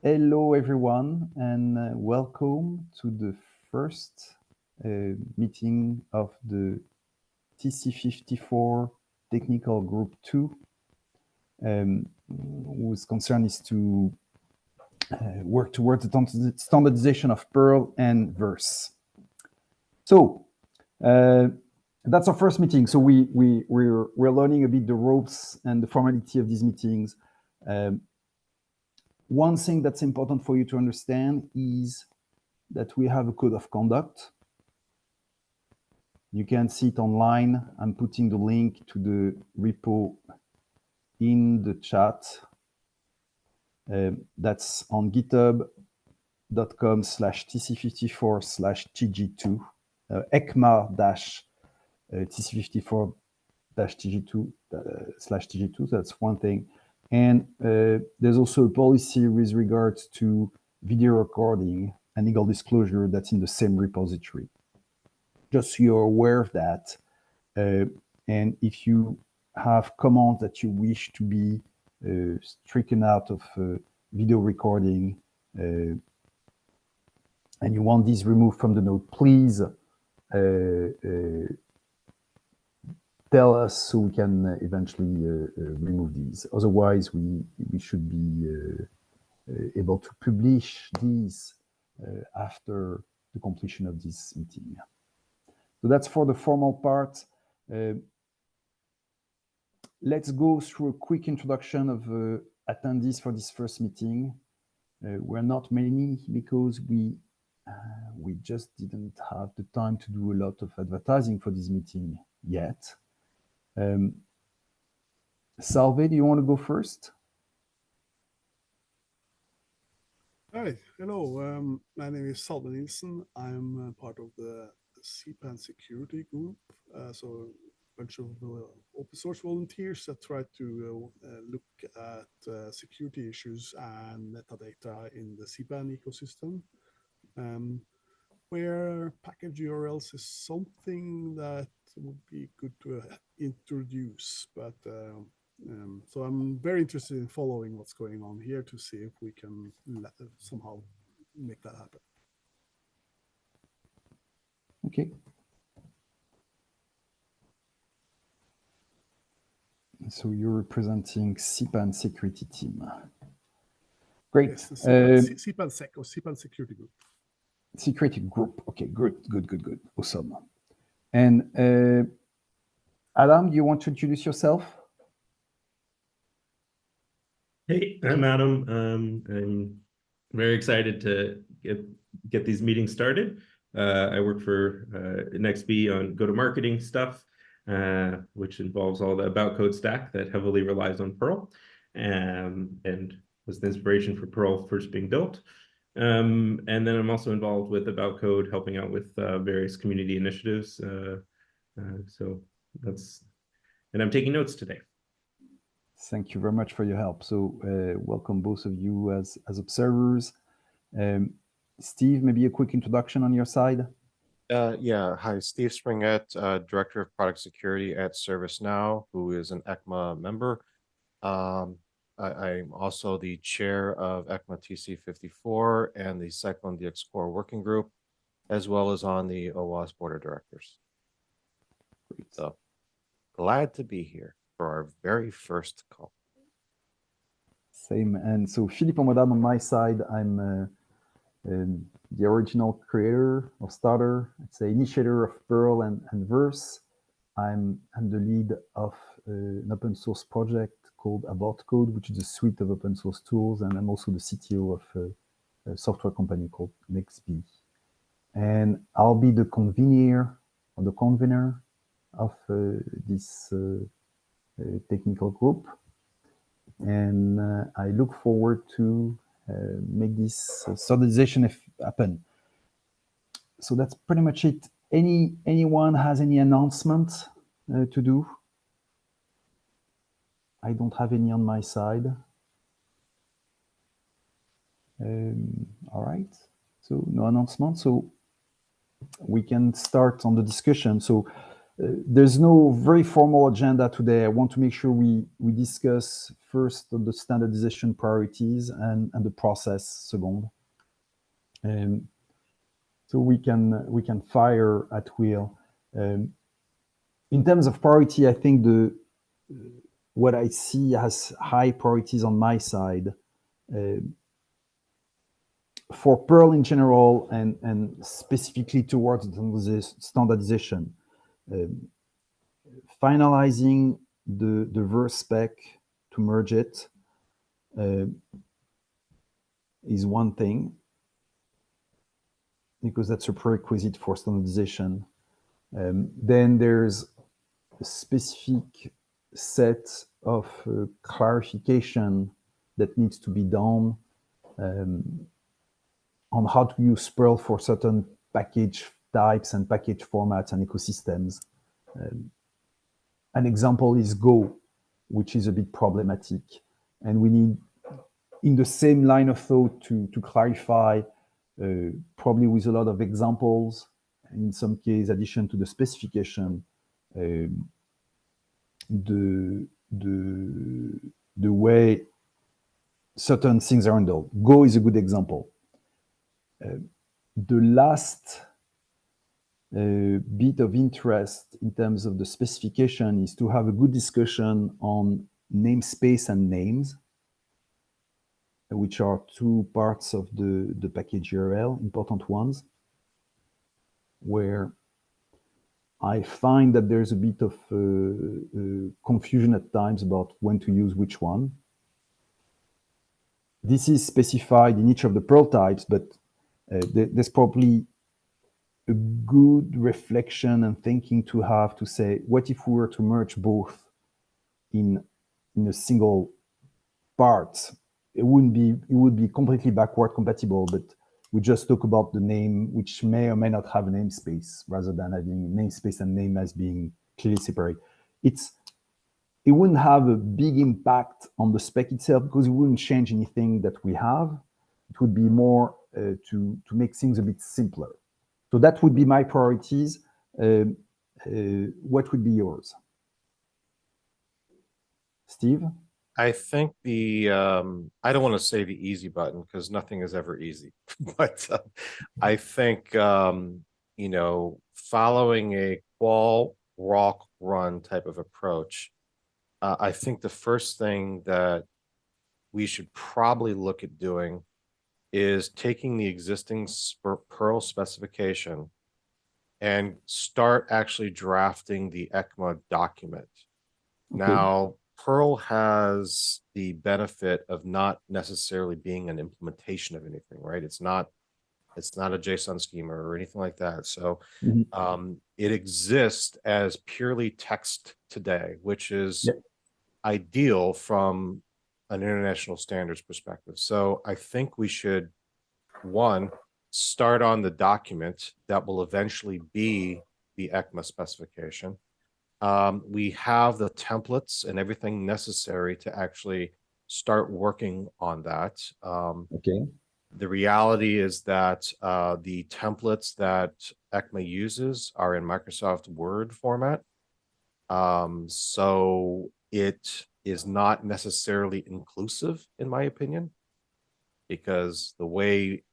Hello, everyone, and welcome to the first meeting of the TC54 Technical Group 2, whose concern is to work towards the standardization of Perl and Verse. So that's our first meeting. So we're learning a bit the ropes and the formality of these meetings. One thing that's important for you to understand is that we have a code of conduct. You can see it online. I'm putting the link to the repo in the chat. That's on github.com/tc54/tg2, Ecma-tc54-tg2/tg2. That's one thing. And there's also a policy with regards to video recording and legal disclosure that's in the same repository. Just so you're aware of that. And if you have commands that you wish to be stricken out of video recording and you want these removed from the node, please tell us so we can eventually remove these. Otherwise, we should be able to publish these after the completion of this meeting. So that's for the formal part. Let's go through a quick introduction of attendees for this first meeting. We're not many because we just didn't have the time to do a lot of advertising for this meeting yet. Salve, do you want to go first? Hi, hello. My name is Salve Nielsen. I'm part of the CPAN security group. So a bunch of open source volunteers that try to look at security issues and metadata in the CPAN ecosystem, where package URLs is something that would be good to introduce. But so I'm very interested in following what's going on here to see if we can somehow make that happen. Okay. So you're representing CPAN security team. Great. Yes, the CPAN Sec or CPAN security group. Security group. Okay, good. Awesome. And Adam, do you want to introduce yourself? Hey, I'm Adam. I'm very excited to get these meetings started. I work for NextB on go-to-marketing stuff, which involves all the about code stack that heavily relies on Perl, and was the inspiration for Perl first being built. And then I'm also involved with about code, helping out with various community initiatives. So that's, and I'm taking notes today. Thank you very much for your help. So welcome both of you as observers. Steve, maybe a quick introduction on your side. Yeah, hi, Steve Springett, Director of Product Security at ServiceNow, who is an Ecma member. I'm also the chair of Ecma TC54 and the Cyclone DX Core Working Group, as well as on the OWASP Board of Directors. So glad to be here for our very first call. Same. And so Philippe Omodam on my side, I'm the original creator or starter, I'd say initiator of Perl and Verse. I'm the lead of an open source project called About Code, which is a suite of open source tools. And I'm also the CTO of a software company called NextB. And I'll be the convener of this technical group. And I look forward to make this standardization happen. So that's pretty much it. Anyone has any announcement to do? I don't have any on my side. All right. So no announcement. So we can start on the discussion. So there's no very formal agenda today. I want to make sure we discuss first the standardization priorities and the process second. So we can fire at will. In terms of priority, I think what I see as high priorities on my side for Perl in general and specifically towards standardization. Finalizing the verse spec to merge it is one thing, because that's a prerequisite for standardization. Then there's a specific set of clarification that needs to be done on how to use Perl for certain package types and package formats and ecosystems. An example is Go, which is a bit problematic. And we need, in the same line of thought, to clarify, probably with a lot of examples, in some case, addition to the specification, the way certain things are handled. Go is a good example. The last bit of interest in terms of the specification is to have a good discussion on namespace and names, which are two parts of the package URL, important ones, where I find that there's a bit of confusion at times about when to use which one. This is specified in each of the Perl types, but there's probably a good reflection and thinking to have to say, what if we were to merge both in a single part? It would be completely backward compatible, but we just talk about the name, which may or may not have a namespace, rather than having namespace and name as being clearly separate. It wouldn't have a big impact on the spec itself because it wouldn't change anything that we have. It would be more to make things a bit simpler. So that would be my priorities. What would be yours? Steve? I think I don't want to say the easy button because nothing is ever easy, but I think, you know, following a qual rock run type of approach, I think the first thing that we should probably look at doing is taking the existing Perl specification and start actually drafting the Ecma document. Okay. Now, Perl has the benefit of not necessarily being an implementation of anything, right? It's not a JSON schema or anything like that. So it exists as purely text today, which is ideal from an international standards perspective. So I think we should, one, start on the document that will eventually be the Ecma specification. We have the templates and everything necessary to actually start working on that. Okay. The reality is that the templates that Ecma uses are in Microsoft Word format. So it is not necessarily inclusive, in my opinion, because the way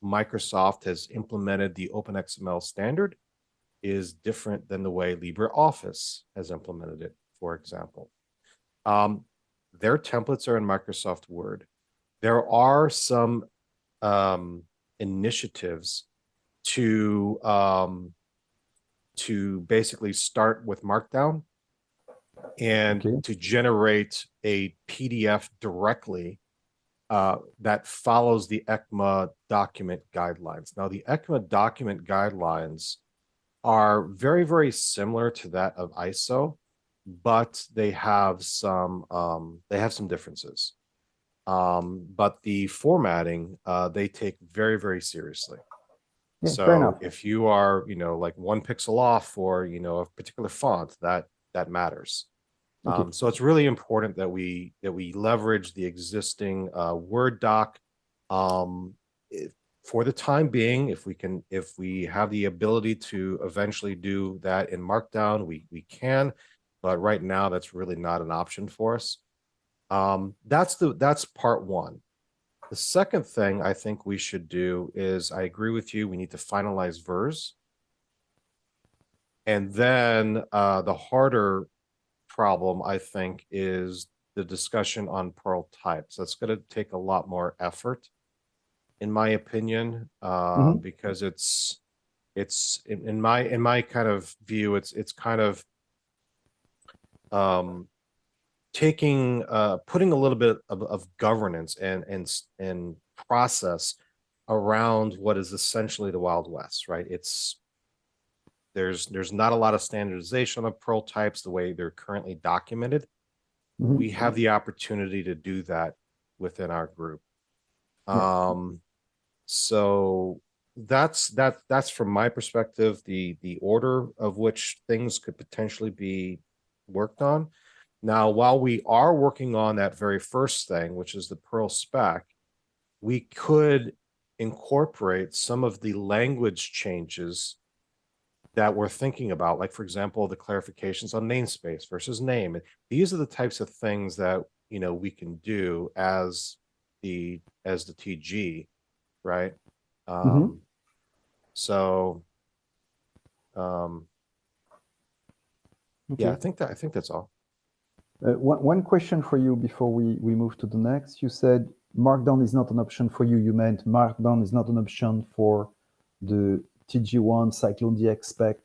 Microsoft has implemented the OpenXML standard is different than the way LibreOffice has implemented it, for example. Their templates are in Microsoft Word. There are some initiatives to basically start with Markdown and to generate a PDF directly that follows the Ecma document guidelines. Now, the Ecma document guidelines are very, very similar to that of ISO, but they have some differences. But the formatting they take very, very seriously. Yeah, so if you are, you know, like 1 pixel off for, you know, a particular font, that matters. Okay. So it's really important that we leverage the existing Word doc. for the time being, if we have the ability to eventually do that in Markdown, we can, but right now that's really not an option for us. That's part one. The second thing I think we should do is, I agree with you, we need to finalize VERS. And then the harder problem, I think, is the discussion on Perl types. That's going to take a lot more effort, in my opinion, because it's in my kind of view, it's kind of taking putting a little bit of governance and process around what is essentially the Wild West, right? There's not a lot of standardization of Perl types the way they're currently documented. We have the opportunity to do that within our group. So that's from my perspective, the order of which things could potentially be worked on. Now, while we are working on that very first thing, which is the Perl spec, we could incorporate some of the language changes that we're thinking about, like, for example, the clarifications on namespace versus name. And these are the types of things that, you know, we can do as the TG, right? So yeah, I think that's all. One question for you before we move to the next. You said Markdown is not an option for you. You meant Markdown is not an option for the TG1 Cyclone DX spec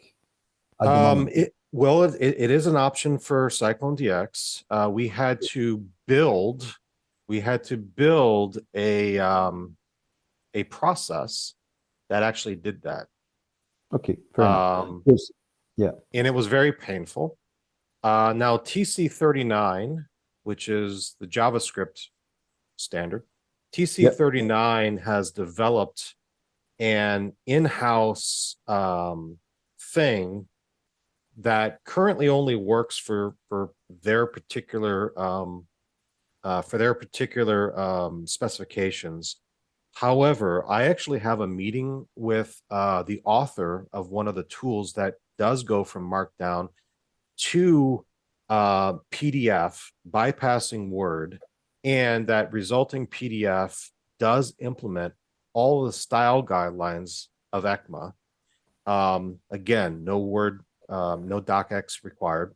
at the moment. It is an option for Cyclone DX. We had to build a process that actually did that. Okay, fair enough. Yeah, and it was very painful. Now TC39, which is the JavaScript standard, TC39 has developed an in-house thing that currently only works for their particular specifications. However, I actually have a meeting with the author of one of the tools that does go from Markdown to PDF, bypassing Word, and that resulting PDF does implement all of the style guidelines of Ecma. Again, no Word, no docx required.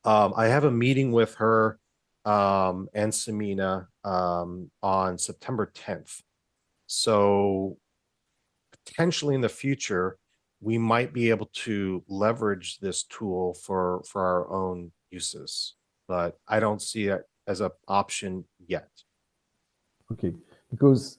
I have a meeting with her and Samina on September 10th. So potentially in the future, we might be able to leverage this tool for our own uses, but I don't see it as an option yet. Okay, because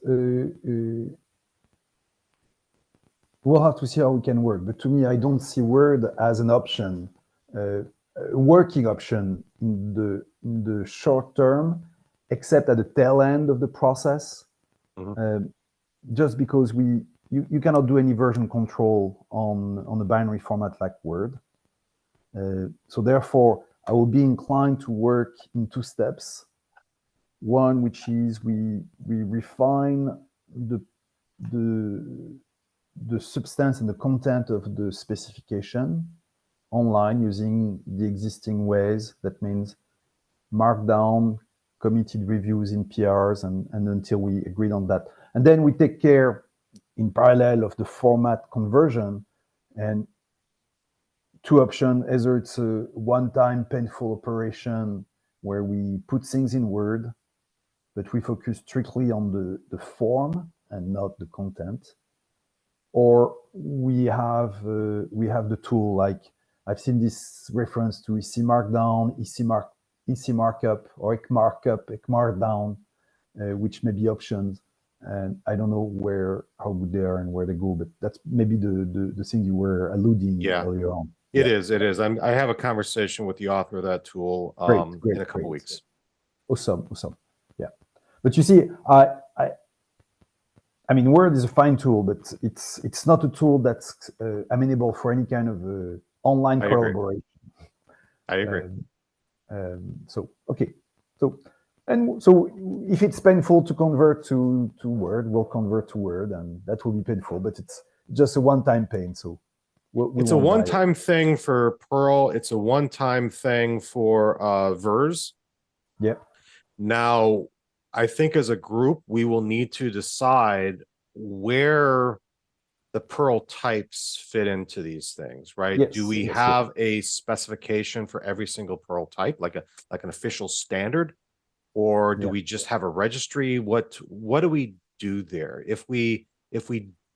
we'll have to see how we can work. But to me, I don't see Word as an option, a working option in the short term, except at the tail end of the process. Just because you cannot do any version control on a binary format like Word. So therefore, I will be inclined to work in two steps. One, which is we refine the substance and the content of the specification online using the existing ways. That means Markdown, committed reviews in PRs, and until we agreed on that. And then we take care in parallel of the format conversion, and two options: either it's a one-time painful operation where we put things in Word, but we focus strictly on the form and not the content, or we have the tool, like I've seen this reference to EC Markdown, EC Markup, or Ecma Markup, Ecma Markdown, which may be options. And I don't know how good they are and where they go, but that's maybe the thing you were alluding earlier on. It is. I have a conversation with the author of that tool Great, in a couple weeks. Awesome. Yeah, but you see, I mean, Word is a fine tool, but it's not a tool that's amenable for any kind of online collaboration. I agree. So okay, so And so if it's painful to convert to Word, we'll convert to Word, and that will be painful, but it's just a one-time pain. So it's a one-time thing for Perl. It's a one-time thing for VERS. Yeah. Now, I think as a group, we will need to decide where the Perl types fit into these things, right? Yes, Do we yes, have a specification for every single Perl type, like an official standard? Or do we just have a registry? What do we do there? If we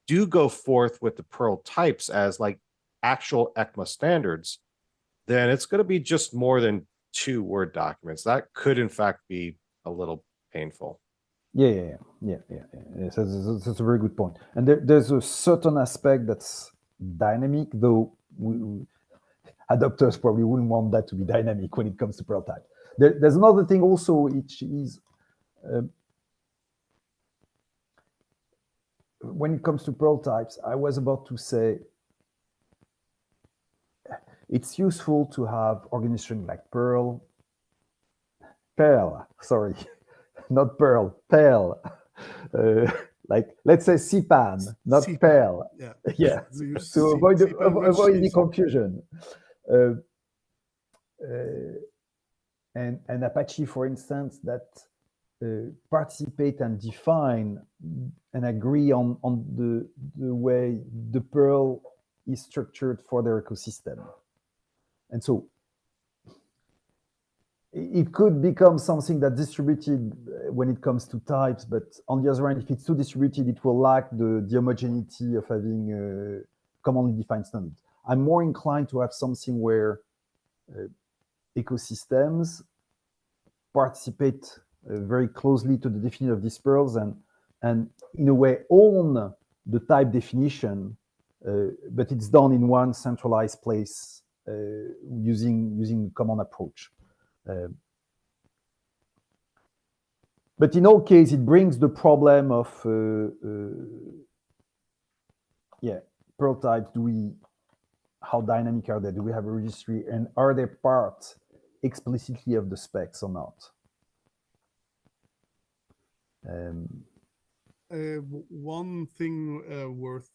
do go forth with the Perl types as like actual ECMA standards, then it's going to be just more than 2 Word documents. That could in fact be a little painful. Yeah. Yes, that's a very good point. And there's a certain aspect that's dynamic, though adopters probably wouldn't want that to be dynamic when it comes to Perl type. There's another thing also, which is when it comes to Perl types, I was about to say it's useful to have organization like Perl, sorry, not Perl, Perl. Like let's say CPAN, not CPAN. Perl. Yeah. To avoid the confusion. And Apache, for instance, that participate and define and agree on the way the Perl is structured for their ecosystem. And so it could become something that's distributed when it comes to types, but on the other hand, if it's too distributed, it will lack the homogeneity of having commonly defined standards. I'm more inclined to have something where ecosystems participate very closely to the definition of these Perls and in a way own the type definition, but it's done in one centralized place using common approach. But in all cases, it brings the problem of Perl types. How dynamic are they? Do we have a registry, and are they part explicitly of the specs or not? One thing worth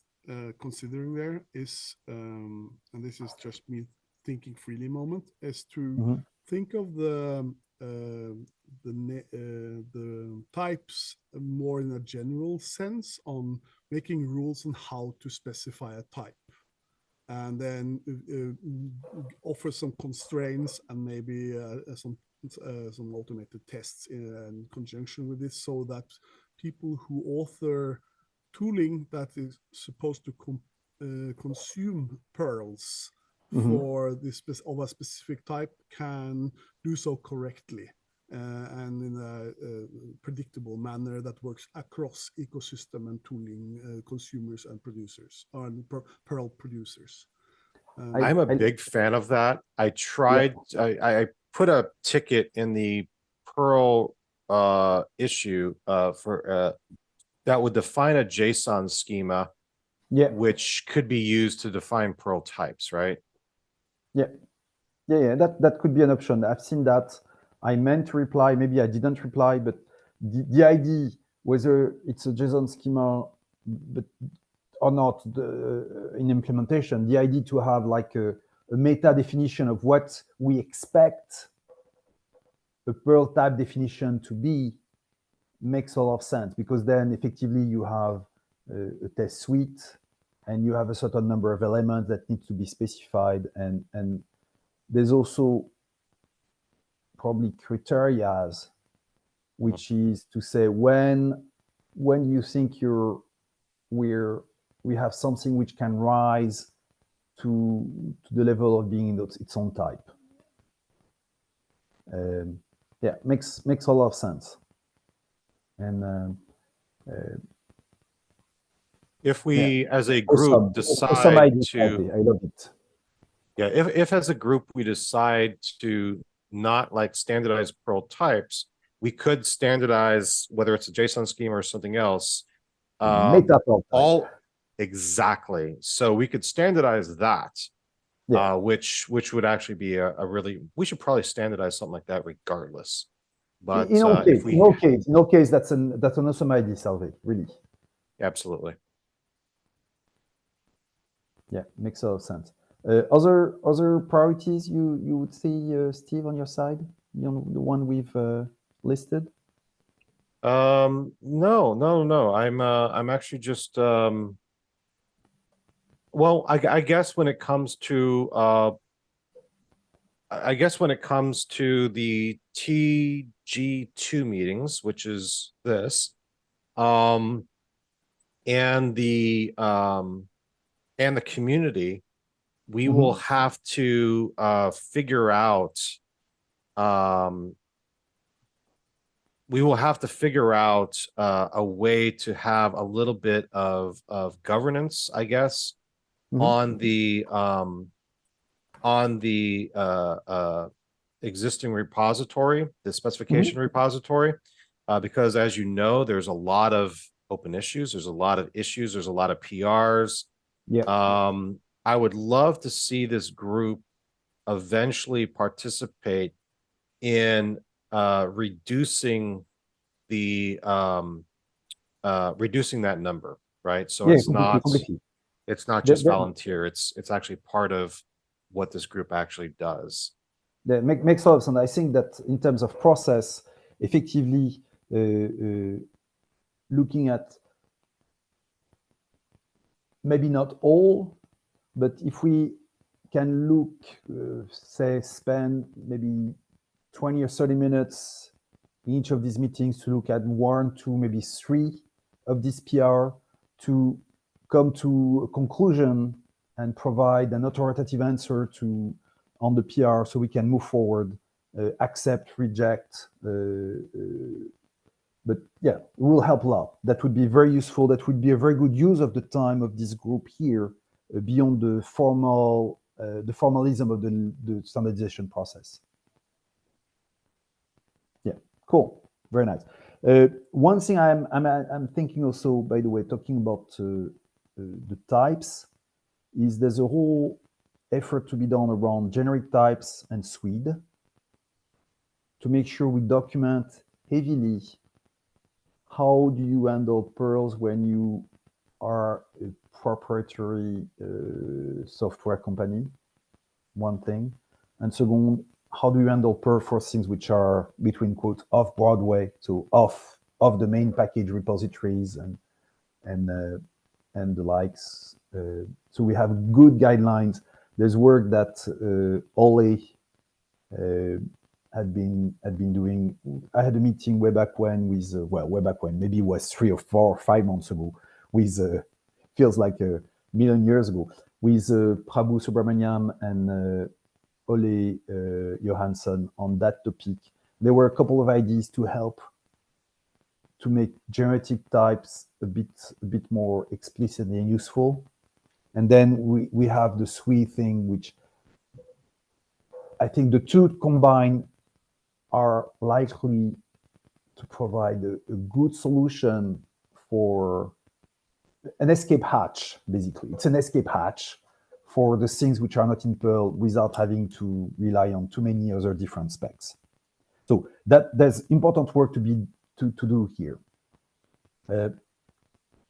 considering there is, and this is just me thinking freely moment, is to think of the types more in a general sense on making rules on how to specify a type, and then offer some constraints and maybe some automated tests in conjunction with this, so that people who author tooling that is supposed to consume Perls for this of a specific type can do so correctly and in a predictable manner that works across ecosystem and tooling consumers and producers, or Perl producers. I'm a big fan of that. I tried, I put a ticket in the Perl issue for that would define a JSON schema, which could be used to define Perl types, right? That could be an option. I've seen that. I meant to reply, maybe I didn't reply, but the idea, whether it's a JSON schema but or not in implementation, the idea to have like a meta definition of what we expect a Perl type definition to be makes a lot of sense, because then effectively you have a test suite and you have a certain number of elements that need to be specified, and there's also probably criteria, which is to say when you think we have something which can rise to the level of being its own type. Makes a lot of sense. And if we as a group decide to, I love it. If as a group we decide to not like standardize Perl types, we could standardize whether it's a JSON schema or something else. Meta Perl type. Exactly. So we could standardize that, which would actually be a really, we should probably standardize something like that regardless. But In all if case, we, in all case, that's an awesome idea, Salve. Really, absolutely. yeah, makes a lot of sense. Other priorities you would see, Steve, on your side, beyond the one we've listed? No. I'm actually just well, I guess when it comes to I guess when it comes to the TG2 meetings, which is this, and the community, we will have to figure out a way to have a little bit of governance, I guess, on the existing repository, the specification repository, because as you know, there's a lot of open issues, there's a lot of issues, there's a lot of PRs. Yeah. I would love to see this group eventually participate in reducing that number, right? So Yeah, it's completely. not just volunteer, it's actually part of what this group actually does. That makes a lot of sense. I think that in terms of process, effectively looking at maybe not all, but if we can look, say, spend maybe 20 or 30 minutes in each of these meetings to look at 1, 2, maybe 3 of this PR to come to a conclusion and provide an authoritative answer on the PR so we can move forward, accept, reject. But yeah, it will help a lot. That would be very useful. That would be a very good use of the time of this group here, beyond the formalism of the standardization process. Yeah, cool, very nice. One thing I'm thinking also, by the way, talking about the types, is there's a whole effort to be done around generic types and SWID to make sure we document heavily how do you handle pearls when you are a proprietary software company, one thing. And second, how do you handle pearl for things which are, between quotes, off Broadway, so off the main package repositories and the likes. So we have good guidelines. There's work that Ole had been doing. I had a meeting way back when with, way back when, maybe it was 3 or 4 or 5 months ago, with, feels like a million years ago, with Prabhu Subramaniam and Ole Johansson on that topic. There were a couple of ideas to help to make generative types a bit more explicitly useful. And then we have the SWI thing, which I think the two combined are likely to provide a good solution for an escape hatch, basically. It's an escape hatch for the things which are not in Perl without having to rely on too many other different specs. So there's important work to do here.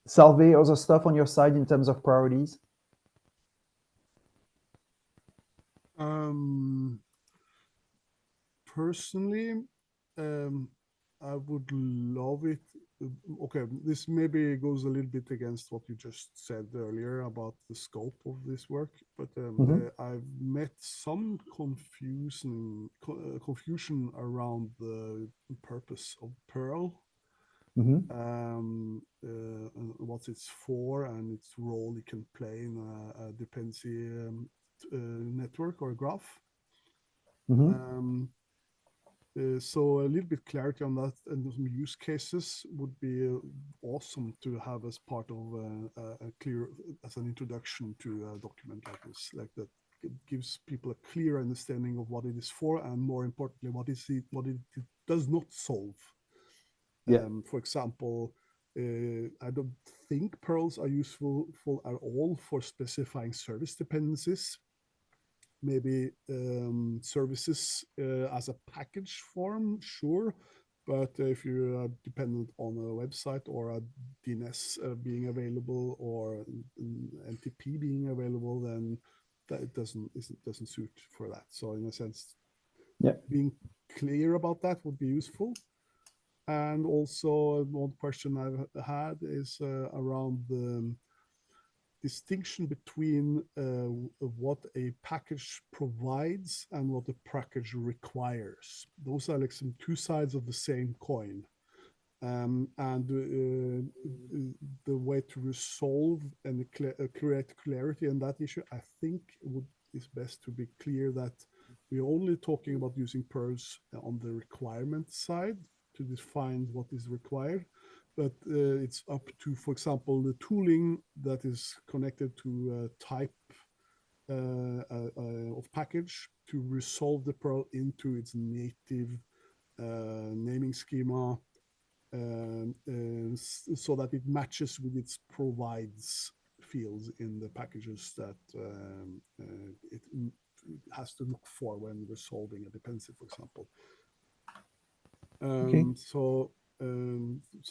Salve, other stuff on your side in terms of priorities? Personally, I would love it. Okay, this maybe goes a little bit against what you just said earlier about the scope of this work, but I've met some confusion around the purpose of Perl, what it's for, and its role it can play in a dependency network or graph. So a little bit clarity on that and some use cases would be awesome to have as part of a clear, as an introduction to a document like this, like that. It gives people a clear understanding of what it is for, and more importantly, what it does not solve. Yeah. For example, I don't think Perls are useful at all for specifying service dependencies. maybe services as a package form, sure. But if you are dependent on a website or a DNS being available or an NTP being available, then that it doesn't suit for that. So in a sense, Yeah. being clear about that would be useful. And also one question I've had is around the distinction between what a package provides and what the package requires. Those are like some two sides of the same coin. And the way to resolve and create clarity on that issue, I think is best to be clear that we're only talking about using pearls on the requirement side to define what is required. But it's up to, for example, the tooling that is connected to a type of package to resolve the Perl into its native naming schema, so that it matches with its provides fields in the packages that it has to look for when resolving a dependency, for example. Okay. So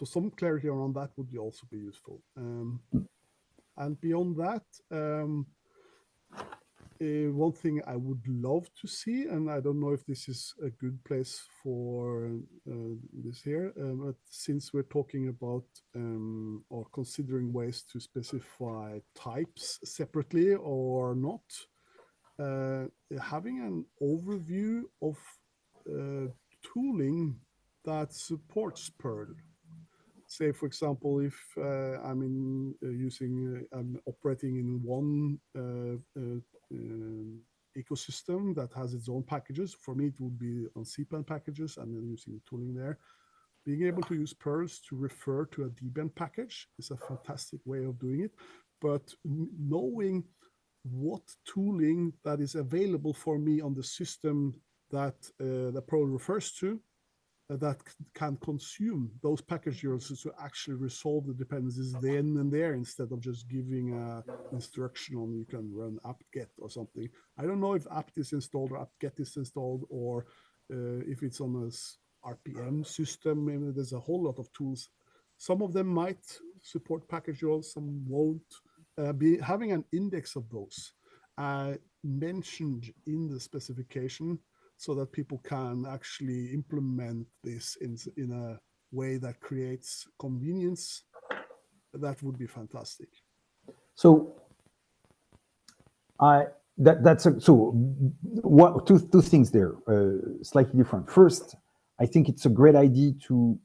some clarity around that would also be useful. And beyond that, one thing I would love to see, and I don't know if this is a good place for this here, but since we're talking about or considering ways to specify types separately or not, having an overview of tooling that supports Perl. Say, for example, if I'm operating in one ecosystem that has its own packages. For me, it would be on CPAN packages and then using the tooling there. Being able to use Perls to refer to a DBAN package is a fantastic way of doing it. But knowing what tooling that is available for me on the system that the Perl refers to, that can consume those package URLs to actually resolve the dependencies then and there, instead of just giving an instruction on you can run apt-get or something. I don't know if apt is installed or apt-get is installed, or if it's on a RPM system. Maybe there's a whole lot of tools. Some of them might support package URLs, some won't. Having an index of those mentioned in the specification, so that people can actually implement this in a way that creates convenience, that would be fantastic. So two things there, slightly different. First, I think it's a great idea to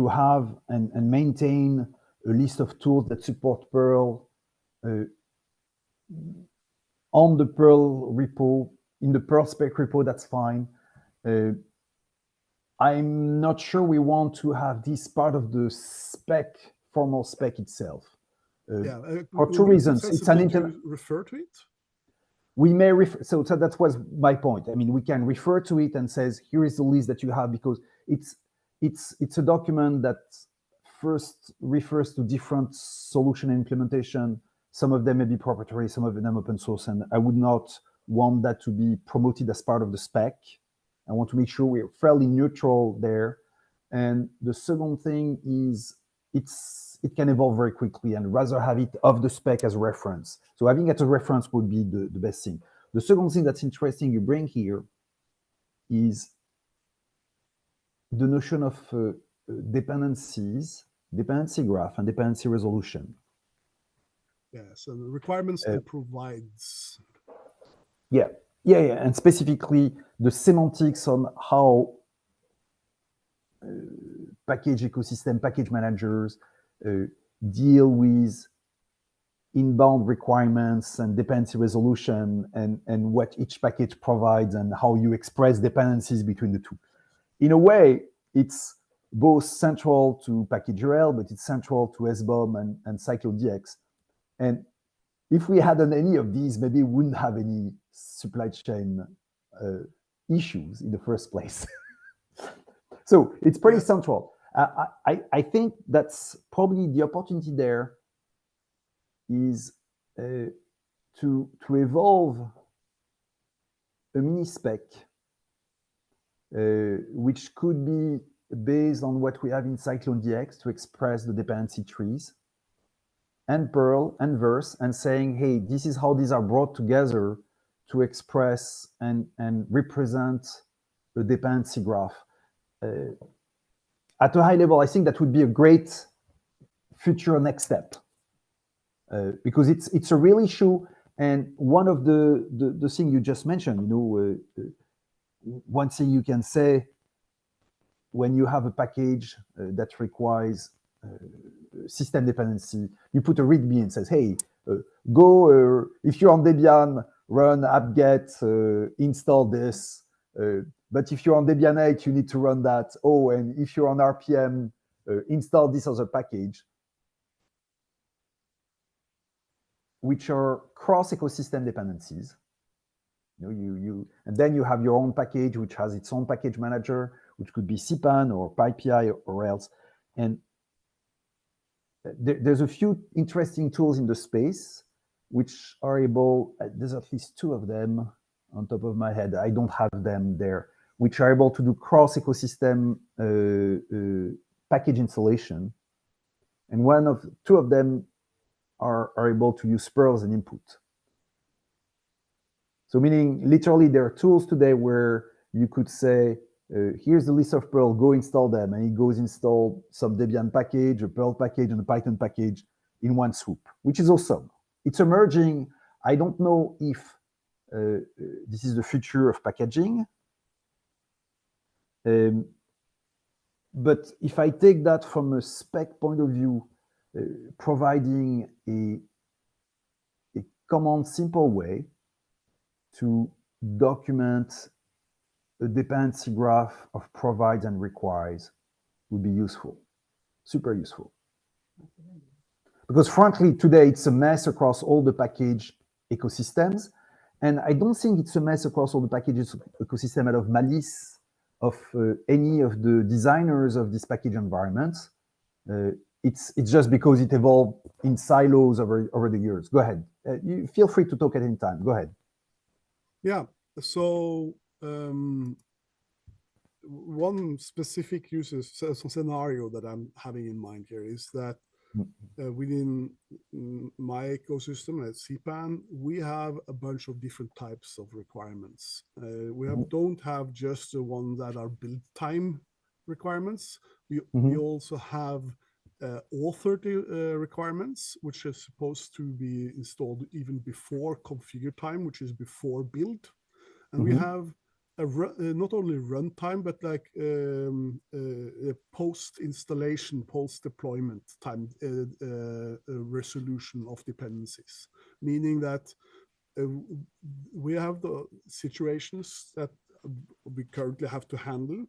have and maintain a list of tools that support Perl on the Perl repo, in the Perl spec repo. That's fine. I'm not sure we want to have this part of the spec, formal spec itself. For two reasons. It's an refer to it. We may refer, so that was my point. I mean, we can refer to it and says, here is the list that you have, because it's a document that first refers to different solution implementation. Some of them may be proprietary, some of them open source, and I would not want that to be promoted as part of the spec. I want to make sure we're fairly neutral there. And the second thing is it can evolve very quickly, and rather have it of the spec as a reference. So having it as a reference would be the best thing. The second thing that's interesting you bring here is the notion of dependencies, dependency graph, and dependency resolution. Yeah, so the requirements and provides. Yeah, and specifically the semantics on how package ecosystem, package managers deal with inbound requirements and dependency resolution, and what each package provides, and how you express dependencies between the two. In a way, it's both central to package URL, but it's central to SBOM and CycloneDX. And if we hadn't any of these, maybe we wouldn't have any supply chain issues in the first place. So it's pretty central. I think that's probably the opportunity there is to evolve a mini spec, which could be based on what we have in CycloneDX to express the dependency trees, and Perl and verse, and saying, hey, this is how these are brought together to express and represent the dependency graph. At a high level, I think that would be a great future next step, because it's a real issue. And one of the thing you just mentioned, one thing you can say when you have a package that requires system dependency, you put a README and says, hey, go, if you're on Debian, run apt-get, install this. But if you're on Debian 8, you need to run that. Oh, and if you're on RPM, install this other package, which are cross-ecosystem dependencies. And then you have your own package, which has its own package manager, which could be CPAN or PyPI or else. And there's a few interesting tools in the space which are able, there's at least two of them on top of my head, I don't have them there, which are able to do cross-ecosystem package installation. And two of them are able to use Perl as an input. So meaning literally there are tools today where you could say, here's the list of Perl, go install them. And it goes install some Debian package, a Perl package, and a Python package in one swoop, which is awesome. It's emerging. I don't know if this is the future of packaging. But if I take that from a spec point of view, providing a common, simple way to document a dependency graph of provides and requires would be useful, super useful. Because frankly, today it's a mess across all the package ecosystems. And I don't think it's a mess across all the packages ecosystem out of malice of any of the designers of this package environments. It's just because it evolved in silos over the years. Go ahead. You feel free to talk at any time. Go ahead. Yeah. So one specific scenario that I'm having in mind here is that within my ecosystem at CPAN, we have a bunch of different types of requirements. Don't have just the ones that are build time requirements. We also have authored requirements, which are supposed to be installed even before configure time, which is before build. And we have not only runtime, but like post-installation, post-deployment time resolution of dependencies, meaning that we have the situations that we currently have to handle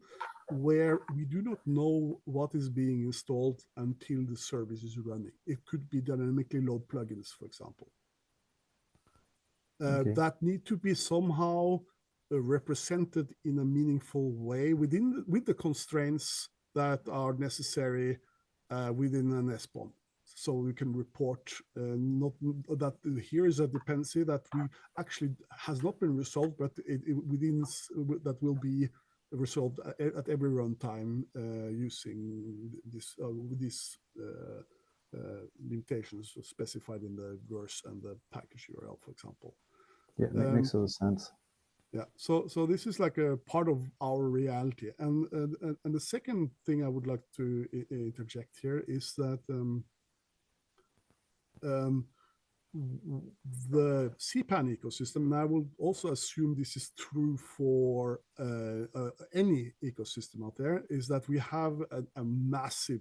where we do not know what is being installed until the service is running. It could be dynamically load plugins, for example. That need to be somehow represented in a meaningful way with the constraints that are necessary within an SBOM. So we can report not that here is a dependency that we actually has not been resolved, but within that will be resolved at every runtime using this with these limitations specified in the verse and the package URL, for example. Yeah, makes a lot of sense. Yeah, so this is like a part of our reality, and the second thing I would like to interject here is that the CPAN ecosystem, and I will also assume this is true for any ecosystem out there, is that we have a massive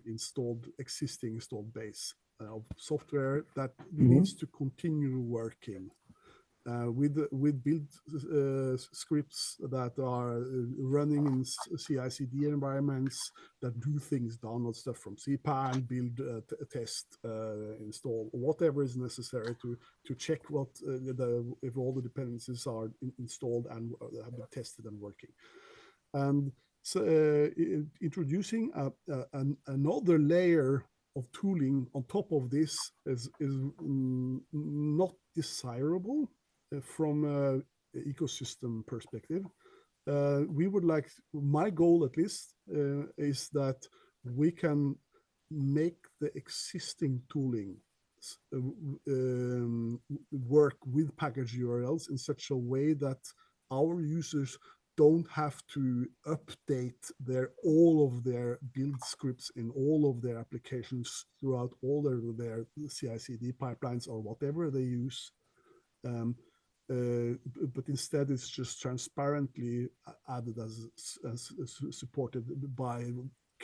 existing installed base of software that needs to continue working. With build scripts that are running in CI/CD environments that do things, download stuff from CPAN, build, test, install, whatever is necessary to check if all the dependencies are installed and have been tested and working. And so, introducing another layer of tooling on top of this is not desirable from an ecosystem perspective. We would like, my goal at least, is that we can make the existing tooling work with package URLs in such a way that our users don't have to update all of their build scripts in all of their applications throughout all their CI/CD pipelines or whatever they use. But instead, it's just transparently added as supported by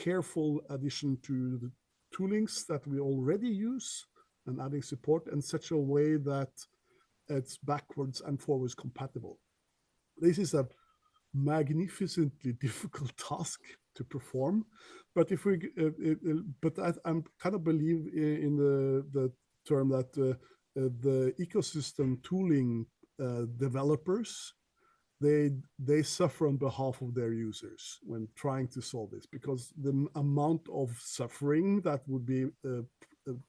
careful addition to the toolings that we already use and adding support in such a way that it's backwards and forwards compatible. This is a magnificently difficult task to perform, but if we, but I'm kind of believe in the term that the ecosystem tooling developers, they suffer on behalf of their users when trying to solve this, because the amount of suffering that would be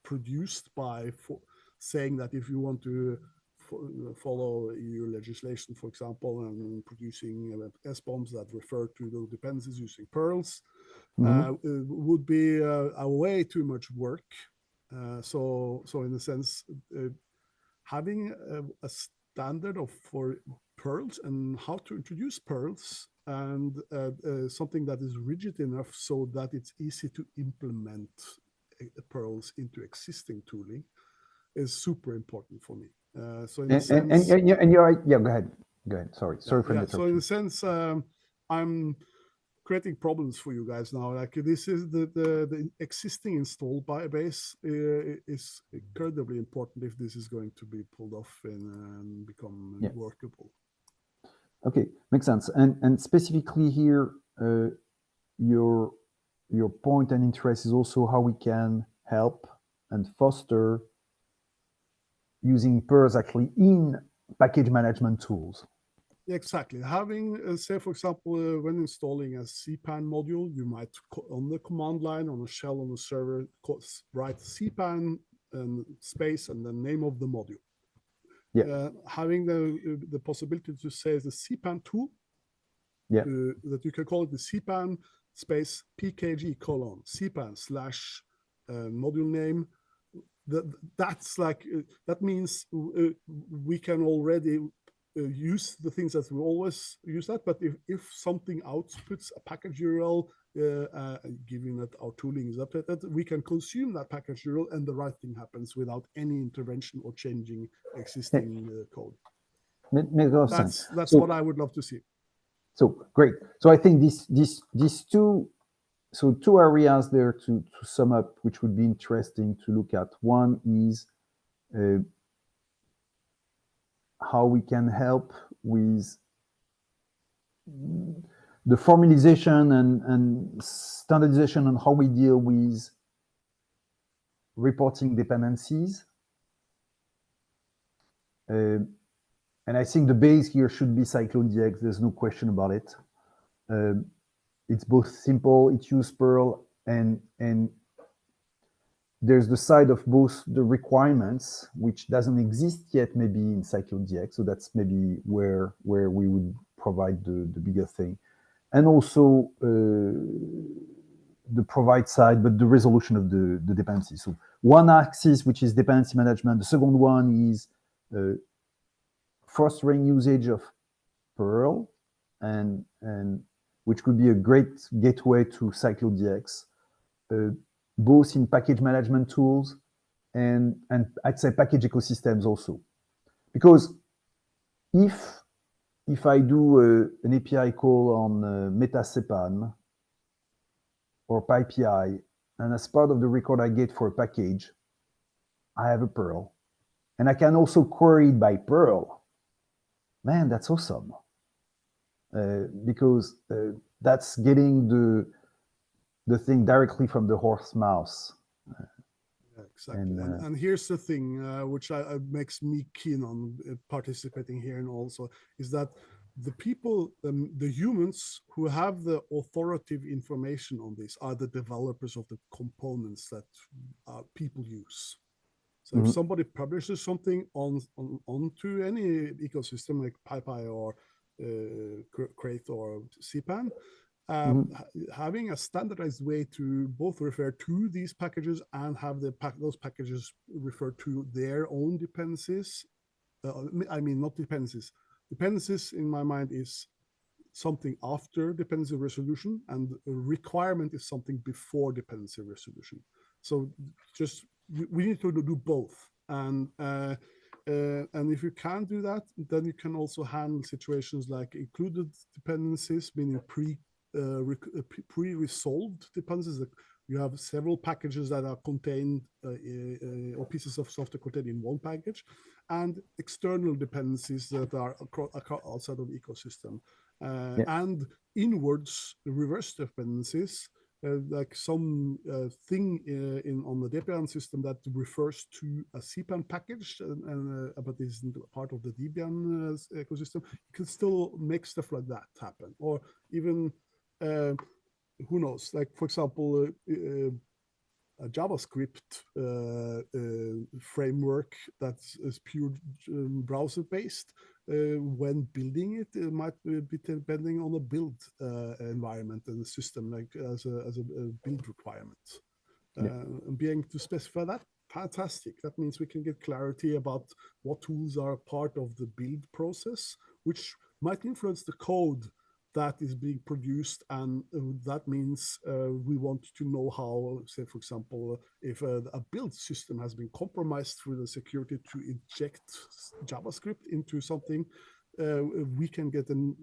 produced by saying that if you want to follow EU legislation, for example, and producing SBOMs that refer to the dependencies using Perls, would be a way too much work. So in a sense, having a standard for Perls and how to introduce Perls, and something that is rigid enough so that it's easy to implement Perls into existing tooling is super important for me. So in a sense, and you're right. Yeah, go ahead. Sorry for the interruption. So in a sense, I'm creating problems for you guys now. Like, this is the existing install base is incredibly important if this is going to be pulled off and become workable. Okay, makes sense. And specifically here, your point and interest is also how we can help and foster using Perls actually in package management tools. Exactly. Having, say, for example, when installing a CPAN module, you might, on the command line, on a shell on the server, write CPAN and space and the name of the module. Yeah. Having the possibility to say the CPAN tool, that you can call it the CPAN space PKG : CPAN / module name. That's like, that means we can already use the things that we always use that, but if something outputs a package URL, given that our tooling is updated, we can consume that package URL and the right thing happens without any intervention or changing existing code. That's what I would love to see. So great. So I think these two areas there to sum up, which would be interesting to look at. One is how we can help with the formalization and standardization on how we deal with reporting dependencies. And I think the base here should be CycloneDX. There's no question about it. It's both simple, it uses Perl, and there's the side of both the requirements, which doesn't exist yet maybe in CycloneDX. So that's maybe where we would provide the bigger thing. And also the provide side, but the resolution of the dependency. So one axis, which is dependency management. The second one is fostering usage of Perl, and which could be a great gateway to CycloneDX, both in package management tools and I'd say package ecosystems also. Because if I do an API call on MetaCPAN or PyPI, and as part of the record I get for a package, I have a Perl. And I can also query it by Perl. Man, that's awesome. Because that's getting the thing directly from the horse mouth. Exactly. And here's the thing, which makes me keen on participating here, and also is that the people, the humans who have the authoritative information on this are the developers of the components that people use. So if somebody publishes something onto any ecosystem like PyPy or Crate or CPAN, having a standardized way to both refer to these packages and have those packages refer to their own dependencies. I mean, not dependencies. Dependencies in my mind is something after dependency resolution, and a requirement is something before dependency resolution. So just we need to do both, and if you can do that, then you can also handle situations like included dependencies, meaning pre-resolved dependencies. That you have several packages that are contained or pieces of software contained in one package, and external dependencies that are outside of the ecosystem. And inwards reverse dependencies, like some thing on the Debian system that refers to a CPAN package, but isn't part of the Debian ecosystem. You can still make stuff like that happen, or even who knows? Like for example, a JavaScript framework that is pure browser based. When building it, it might be depending on the build environment and the system, like as a build requirement. And being to specify that, fantastic. That means we can get clarity about what tools are part of the build process, which might influence the code that is being produced, and that means we want to know how, say, for example, if a build system has been compromised through the security to inject JavaScript into something, we can get an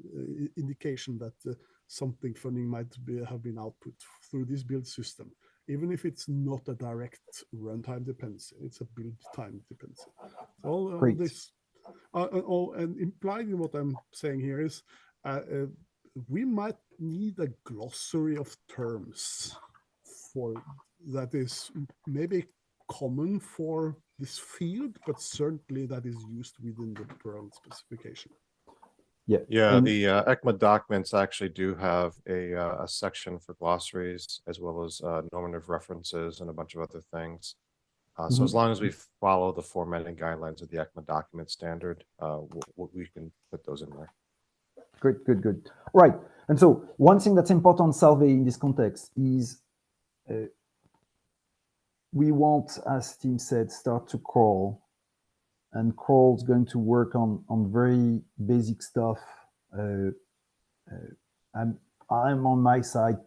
indication that something funny might have been output through this build system, even if it's not a direct runtime dependency, it's a build time dependency. All this, and implied in what I'm saying here is, we might need a glossary of terms for that is maybe common for this field, but certainly that is used within the Perl specification. Yeah, the Ecma documents actually do have a section for glossaries, as well as normative references and a bunch of other things. So as long as we follow the formatting guidelines of the Ecma document standard, we can put those in there. Good. Right. And so one thing that's important, Salve, in this context is we want, as Tim said, start to crawl. And crawl is going to work on very basic stuff. I'm on my side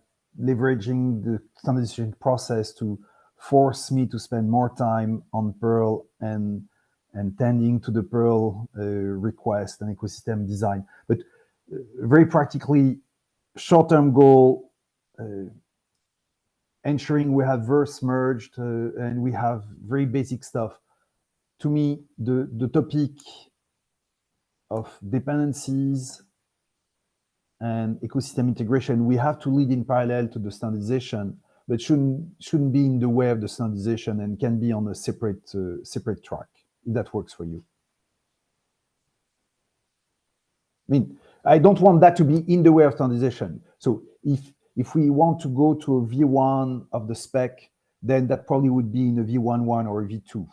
leveraging the standardization process to force me to spend more time on Perl and tending to the Perl request and ecosystem design. But very practically, short-term goal, ensuring we have verse merged and we have very basic stuff. To me, the topic of dependencies and ecosystem integration, we have to lead in parallel to the standardization, but shouldn't be in the way of the standardization and can be on a separate track, if that works for you. I mean, I don't want that to be in the way of standardization. So if we want to go to a V1 of the spec, then that probably would be in a V11 or a V2.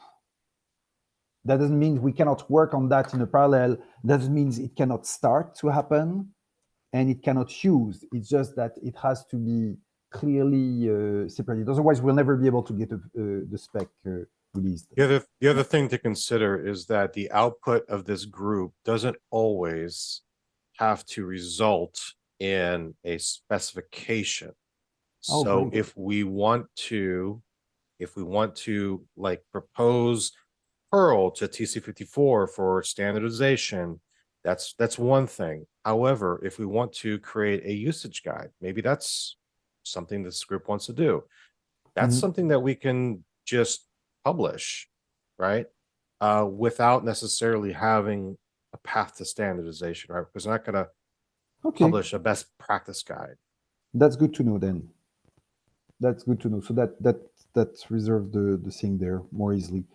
That doesn't mean we cannot work on that in a parallel. That means it cannot start to happen and it cannot use. It's just that it has to be clearly separated. Otherwise, we'll never be able to get the spec released. The other thing to consider is that the output of this group doesn't always have to result in a specification. So if we want to like propose Perl to TC54 for standardization, that's one thing. However, if we want to create a usage guide, maybe that's something this group wants to do. That's something that we can just publish, right? Without necessarily having a path to standardization, right? Because we're not going to publish a best practice guide. That's good to know then. That's good to know. So that's reserved the thing there more easily.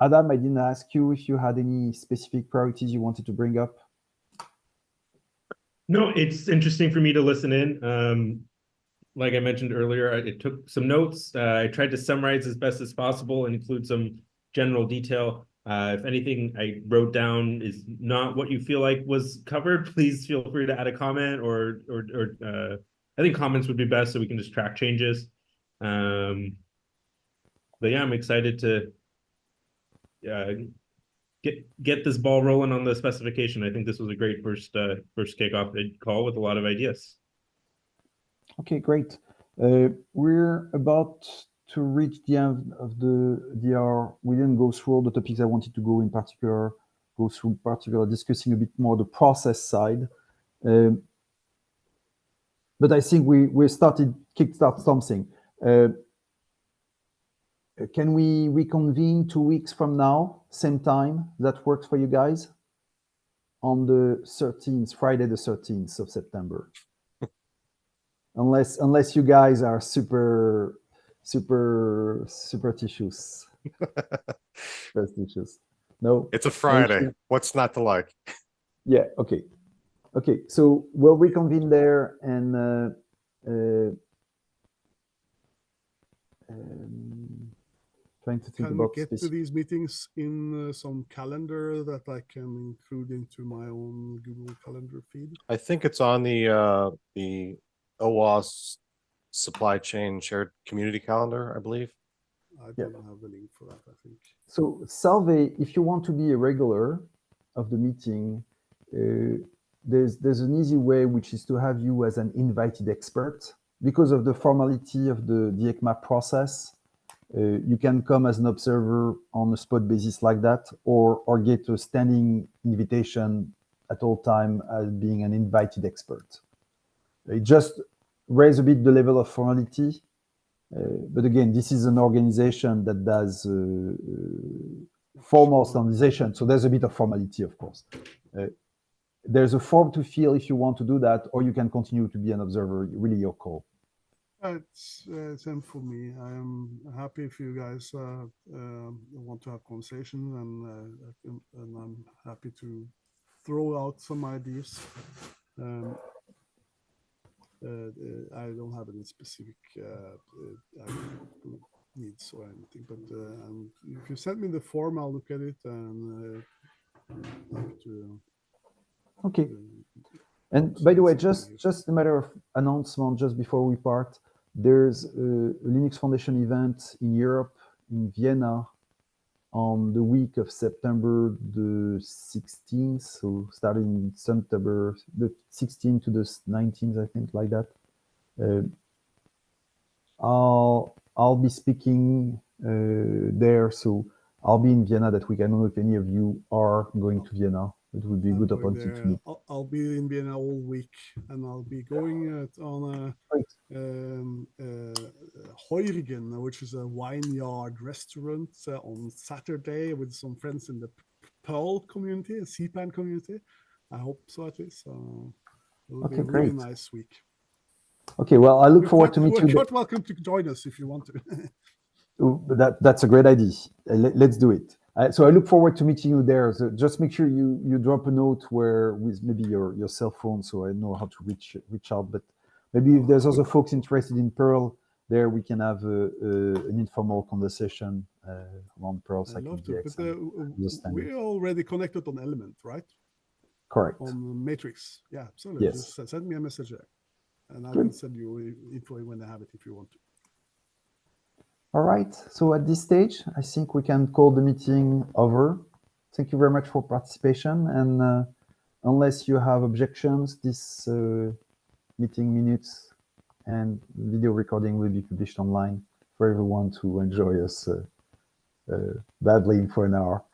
Adam, I didn't ask you if you had any specific priorities you wanted to bring up. No, it's interesting for me to listen in. like I mentioned earlier, I took some notes. I tried to summarize as best as possible and include some general detail. If anything I wrote down is not what you feel like was covered, please feel free to add a comment or I think comments would be best so we can just track changes. But yeah, I'm excited to get this ball rolling on the specification. I think this was a great first kickoff call with a lot of ideas. Okay, great. We're about to reach the end of the hour. We didn't go through all the topics I wanted to go through discussing a bit more the process side. But I think we kickstart something. Can we reconvene 2 weeks from now, same time? That works for you guys? On the 13th, Friday the 13th of September. Unless you guys are super superstitious. Superstitious. No. It's a Friday. What's not to like? Yeah. Okay. Okay. So we'll reconvene there and trying to think Can about we get to these meetings in some calendar that I can include into my own Google Calendar feed? I think it's on the OWASP supply chain shared community calendar, I believe. I don't have the link for that, I think. So Salve, if you want to be a regular of the meeting, there's an easy way, which is to have you as an invited expert. Because of the formality of the Ecma process, you can come as an observer on a spot basis like that, or get a standing invitation at all time as being an invited expert. It just raise a bit the level of formality. But again, this is an organization that does formal standardization, so there's a bit of formality, of course. There's a form to fill if you want to do that, or you can continue to be an observer, really your call. It's same for me. I am happy if you guys want to have conversation, and I'm happy to throw out some ideas. I don't have any specific needs or anything, but if you send me the form, I'll look at it and okay. And by the way, just a matter of announcement, just before we part, there's a Linux Foundation event in Europe, in Vienna, on the week of September the 16th, so starting in September the 16th to the 19th, I think, like that. I'll be speaking there, so I'll be in Vienna that week. I don't know if any of you are going to Vienna. It would be a good opportunity to meet. I'll be in Vienna all week, and I'll be going on Heurigen, which is a vineyard restaurant, on Saturday with some friends in the Pearl community, a CPAN community. I hope so, at least. It'll be a really nice week. Okay, well, I look forward to meet you. You're quite welcome to join us if you want to. That's a great idea. Let's do it. So I look forward to meeting you there. So just make sure you drop a note with maybe your cell phone, so I know how to reach out. But maybe if there's other folks interested in Perl, there we can have an informal conversation on Perl. I love to, but we're already connected on Element, right? Correct. On Matrix, yeah. Absolutely. Yes. Just send me a message there, and I can send you info when I have it if you want to. All right, so at this stage, I think we can call the meeting over. Thank you very much for participation, and unless you have objections, this meeting minutes and video recording will be published online for everyone to enjoy us babbling for an hour.